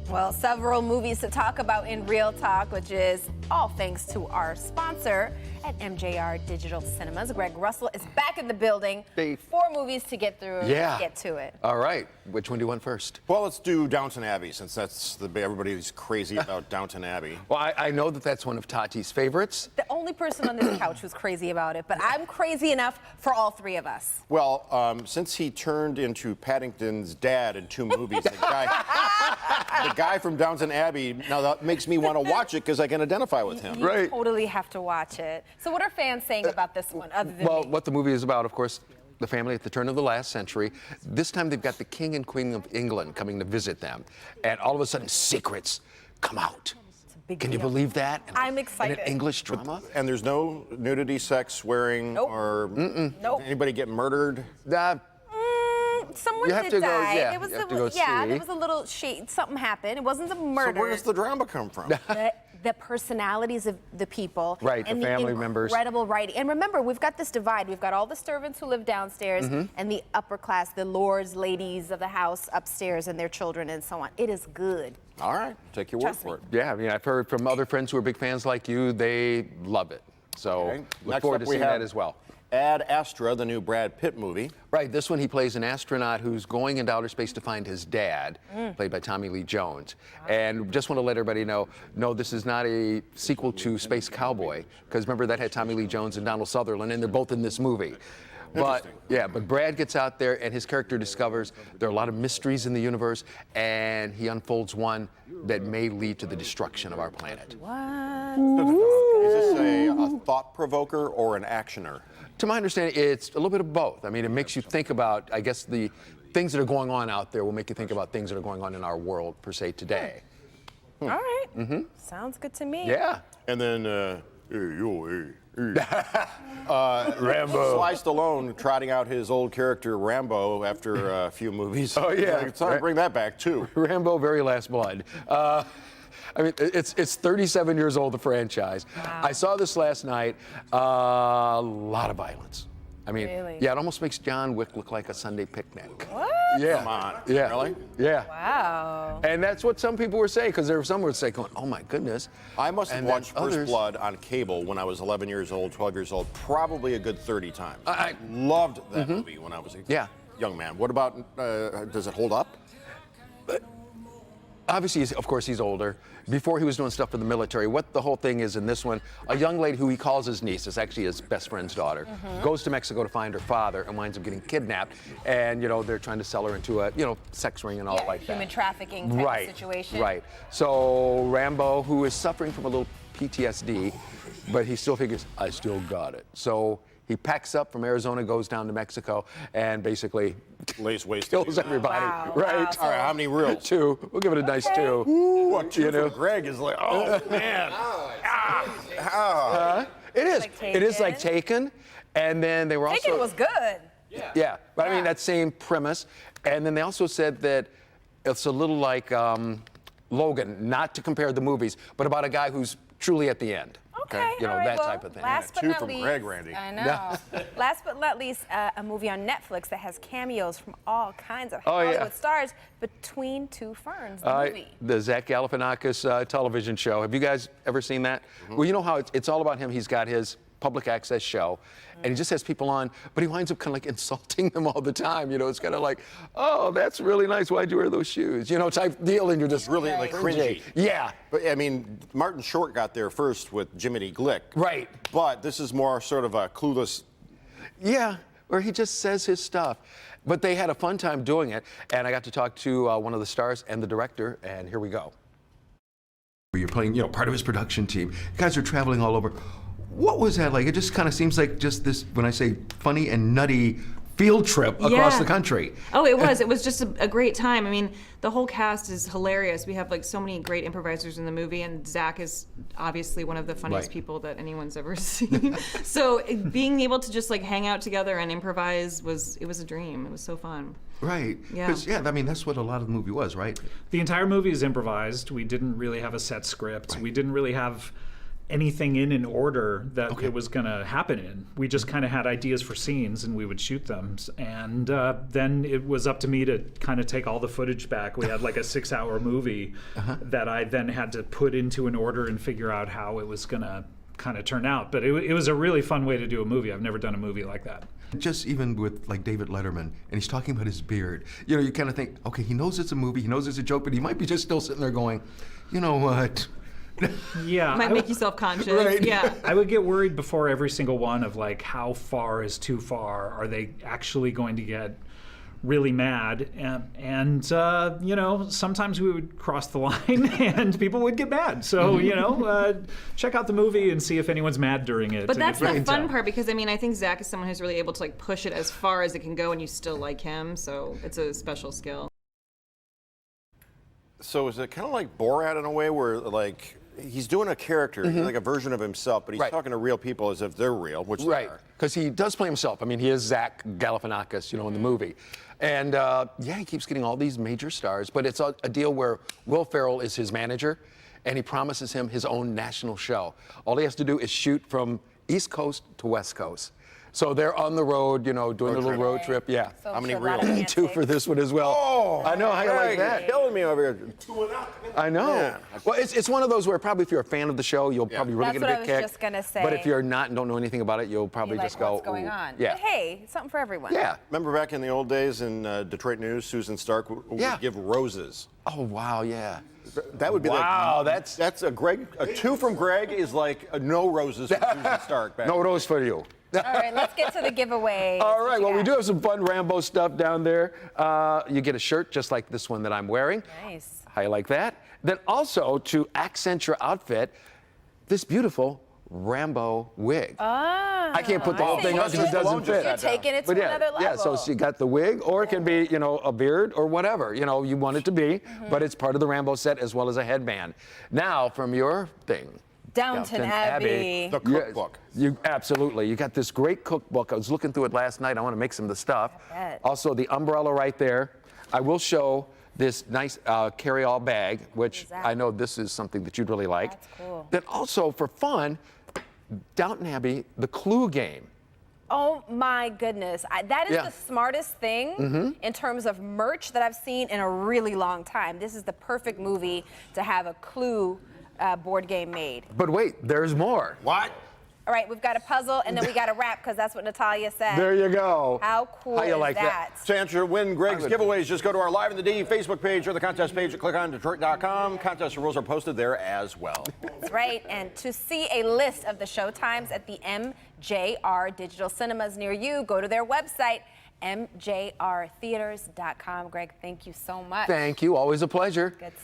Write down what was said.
Well, several movies to talk about in Real Talk, which is all thanks to our sponsor at MJR Digital Cinemas. Greg Russell is back in the building. 4 movies to get through. Yeah. Let's get to it. All right. Which one do you want first? Well, let's do Downton Abbey, since that's everybody's crazy about Downton Abbey. Well, I know that that's one of Tati's favorites. The only person on this couch who's crazy about it, but I'm crazy enough for all 3 of us. Well, since he turned into Paddington's dad in 2 movies, the guy from Downton Abbey, now that makes me want to watch it because I can identify with him. You totally have to watch it. So what are fans saying about this one, other than Well, me? what the movie is about, of course, the family at the turn of the last century. This time they've got the King and Queen of England coming to visit them. And all of a sudden, secrets come out. Can you believe that? I'm excited. In an English drama? And there's no nudity, sex, swearing, or anybody get murdered? Someone You have did to go- die. yeah, There was you have to go see. there was a little shade. Something happened. It wasn't a murder. So where does the drama come from? The personalities of the people, Right, and the family members. incredible writing. And remember, we've got this divide. We've got all the servants who live downstairs, and the upper class, the lords, ladies of the house upstairs, and their children, and so on. It is good. All right, take your word Trust for it. Yeah, I mean, I've heard from other friends who are big fans like you, they love it. So Okay. look Next forward up to we seeing have that as well. Ad Astra, the new Brad Pitt movie. Right, this one he plays an astronaut who's going into outer space to find his dad, played by Tommy Lee Jones. And just want to let everybody know, no, this is not a sequel to Space Cowboy, because remember that had Tommy Lee Jones and Donald Sutherland, and they're both in this movie. But yeah, but Brad gets out there and his character discovers there are a lot of mysteries in the universe, and he unfolds one that may lead to the destruction of our planet. Is this a thought provoker or an actioner? To my understanding, it's a little bit of both. I mean, it makes you think about, I guess, the things that are going on out there will make you think about things that are going on in our world, per se, today. All right. Sounds good to me. Yeah. And then, Rambo. Sly Stallone trotting out his old character Rambo after a few movies. Oh, yeah. It's time to bring that back, too. Rambo, Very Last Blood. I mean, it's 37 years old, the franchise. Wow. I saw this last night. A lot of violence. I mean, Really? yeah, it almost makes John Wick look like a Sunday picnic. What? Yeah. Come on. Yeah. Really? Yeah. Wow. And that's what some people were saying, because there were some who were saying, going, oh my goodness. I must have And then watched First others- Blood on cable when I was 11 years old, 12 years old, probably a good 30 times. I- loved that movie when I was a young man. What about, does it hold up? Obviously, of course, he's older. Before he was doing stuff for the military, what the whole thing is in this one, a young lady who he calls his niece, is actually his best friend's daughter, goes to Mexico to find her father and winds up getting kidnapped. And, you know, they're trying to sell her into a, sex ring and all like that. Human trafficking type of situation. Right. So Rambo, who is suffering from a little PTSD, but he still figures, I still got it. So he packs up from Arizona, goes down to Mexico, and basically Lays waste. kills everybody. Wow, Right. wow. All right, how many reels? 2. We'll give it a nice 2. What, 2 for Greg is like, oh, man. It is. Like It is like Taken? Taken. And then they were also. Taken was good. Yeah. But I mean, that same premise. And then they also said that it's a little like Logan, not to compare the movies, but about a guy who's truly at the end. Okay, You know, all right, that well, type of thing. Last but 2 not from least, Greg, Randy. I know. Last but not least, a movie on Netflix that has cameos from all kinds of Oh, yeah. Hollywood stars, Between Two Ferns, the movie. The Zach Galifianakis television show. Have you guys ever seen that? Well, you know how it's all about him. He's got his public access show, and he just has people on, but he winds up kind of like insulting them all the time. You know, it's kind of like, oh, that's really nice. Why'd you wear those shoes? You know, type deal, and you're just Really like cringy. Yeah. But I mean, Martin Short got there first with Jiminy Glick. Right. But this is more sort of a clueless. Yeah, where he just says his stuff. But they had a fun time doing it, and I got to talk to one of the stars and the director, and here we go. You're playing, part of his production team. You guys are traveling all over. What was that like? It just kind of seems like just this, when I say funny and nutty field trip across the country. Oh, it was. It was just a great time. I mean, the whole cast is hilarious. We have like so many great improvisers in the movie, and Zach is obviously one of the funniest people that anyone's ever seen. So being able to just like hang out together and improvise was a dream. It was so fun. Right. Yeah. Because, I mean, that's what a lot of the movie was, right? The entire movie is improvised. We didn't really have a set script. We didn't really have anything in order that it was going to happen in. We just kind of had ideas for scenes and we would shoot them. And then it was up to me to kind of take all the footage back. We had like a 6-hour movie that I then had to put into an order and figure out how it was going to kind of turn out. But it was a really fun way to do a movie. I've never done a movie like that. Just even with like David Letterman, and he's talking about his beard, you know, you kind of think, okay, he knows it's a movie, he knows it's a joke, but he might be just still sitting there going, you know what? Yeah. Might make you self-conscious. Right. Yeah. I would get worried before every single one of like, how far is too far? Are they actually going to get really mad? And you know, sometimes we would cross the line and people would get mad. So, you know, check out the movie and see if anyone's mad during it. But And that's if you the can fun tell. part, because I mean, I think Zach is someone who's really able to like push it as far as it can go and you still like him. So it's a special skill. So is it kind of like Borat in a way where like he's doing a character, like a version of himself, but he's talking to real people as if they're real, which they Right, are. because he does play himself. I mean, he is Zach Galifianakis, you know, in the movie. And yeah, he keeps getting all these major stars, but it's a deal where Will Ferrell is his manager, and he promises him his own national show. All he has to do is shoot from East Coast to West Coast. So they're on the road, you know, doing a little road trip. Yeah. So How many a lot of reels? 2 antics. for this one as well. Oh, I know, how you like that? Killing me over here. I know. Yeah. Well, it's one of those where probably if you're a fan of the show, you'll probably really That's get a what big I was kick. just gonna say. But if you're not and don't know anything about it, you'll probably Like, just go, what's going "Ooh." on? Yeah. But hey, something for everyone. Yeah. Remember back in the old days in Detroit News, Susan Stark would Yeah. give roses. Oh, wow, yeah. That would be Wow, like that's a Greg. A 2 from Greg is like a no roses from Susan Stark. Back No rose for you. All right, let's get to the giveaway. All right, well, we do have some fun Rambo stuff down there. You get a shirt just like this one that I'm wearing. Nice. How you like that? Then also, to accent your outfit, this beautiful Rambo wig. I can't put the whole thing on because it doesn't fit. You're taking it to But yeah, another level. yeah, so she got the wig, or it can be, you know, a beard or whatever, you know, you want it to be, but it's part of the Rambo set as well as a headband. Now, from your thing. Downton Abbey. The cookbook. You absolutely. You got this great cookbook. I was looking through it last night. I want to make some of the stuff. I bet. Also, the umbrella right there. I will show this nice carry-all bag, which that? I know this is something that you'd really like. That's cool. Then also, for fun, Downton Abbey, the Clue game. Oh my goodness. That is Yeah. the smartest thing in terms of merch that I've seen in a really long time. This is the perfect movie to have a Clue board game made. But wait, there's more. What? All right, we've got a puzzle and then we got a wrap because that's what Natalia said. There you go. How cool How you is like that? To enter win Greg's giveaways, just go to our Live in the D Facebook page or the contest page and click on Detroit.com. Contest rules are posted there as well. That's right. And to see a list of the show times at the MJR Digital Cinemas near you, go to their website, mjrtheaters.com. Greg, thank you so much. Thank you. Always a pleasure. Good